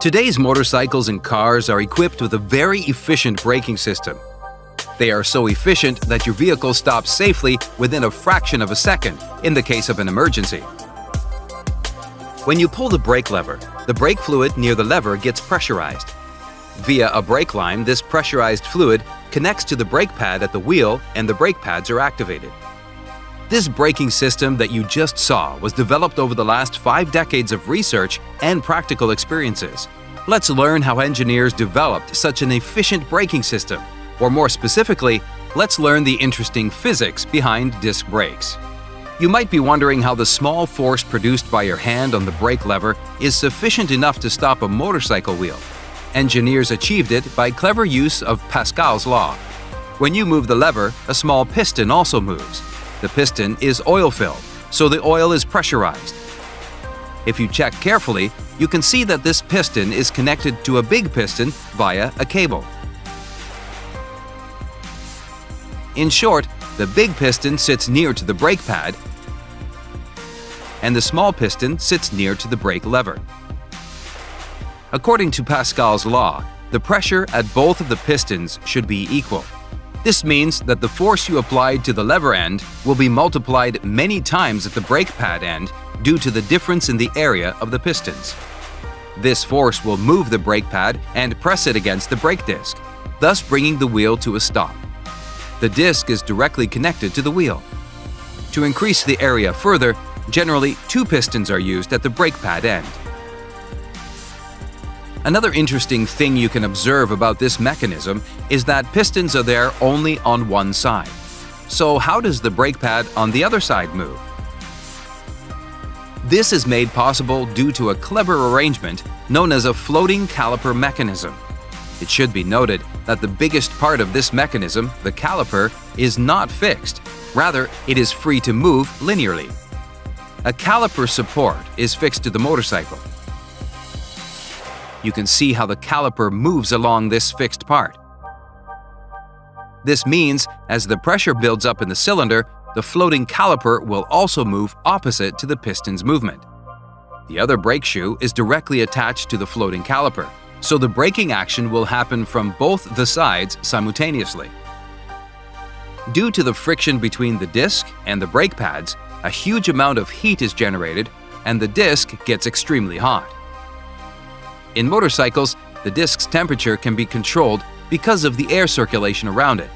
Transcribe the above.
Today's motorcycles and cars are equipped with a very efficient braking system. They are so efficient that your vehicle stops safely within a fraction of a second in the case of an emergency. When you pull the brake lever, the brake fluid near the lever gets pressurized. Via a brake line, this pressurized fluid connects to the brake pad at the wheel and the brake pads are activated. This braking system that you just saw was developed over the last 5 decades of research and practical experiences. Let's learn how engineers developed such an efficient braking system, or more specifically, let's learn the interesting physics behind disc brakes. You might be wondering how the small force produced by your hand on the brake lever is sufficient enough to stop a motorcycle wheel. Engineers achieved it by clever use of Pascal's law. When you move the lever, a small piston also moves. The piston is oil-filled, so the oil is pressurized. If you check carefully, you can see that this piston is connected to a big piston via a cable. In short, the big piston sits near to the brake pad, and the small piston sits near to the brake lever. According to Pascal's law, the pressure at both of the pistons should be equal. This means that the force you applied to the lever end will be multiplied many times at the brake pad end due to the difference in the area of the pistons. This force will move the brake pad and press it against the brake disc, thus bringing the wheel to a stop. The disc is directly connected to the wheel. To increase the area further, generally 2 pistons are used at the brake pad end. Another interesting thing you can observe about this mechanism is that pistons are there only on one side. So how does the brake pad on the other side move? This is made possible due to a clever arrangement known as a floating caliper mechanism. It should be noted that the biggest part of this mechanism, the caliper, is not fixed. Rather, it is free to move linearly. A caliper support is fixed to the motorcycle. You can see how the caliper moves along this fixed part. This means, as the pressure builds up in the cylinder, the floating caliper will also move opposite to the piston's movement. The other brake shoe is directly attached to the floating caliper, so the braking action will happen from both the sides simultaneously. Due to the friction between the disc and the brake pads, a huge amount of heat is generated and the disc gets extremely hot. In motorcycles, the disc's temperature can be controlled because of the air circulation around it.